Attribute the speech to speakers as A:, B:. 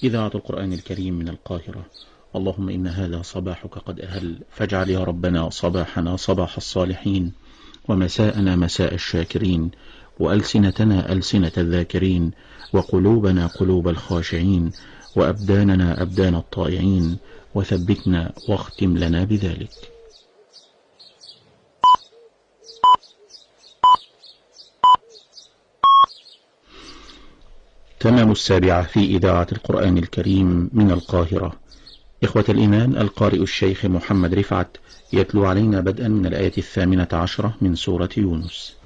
A: إذاعة القرآن الكريم من القاهرة. اللهم إن هذا صباحك قد أهل، فاجعل يا ربنا صباحنا صباح الصالحين، ومساءنا مساء الشاكرين، وألسنتنا ألسنة الذاكرين، وقلوبنا قلوب الخاشعين، وأبداننا أبدان الطائعين، وثبتنا واختم لنا بذلك. تمام 7 في إذاعة القرآن الكريم من القاهرة. إخوة الإيمان، القارئ الشيخ محمد رفعت يتلو علينا بدءا من الآية 18 من سورة يونس.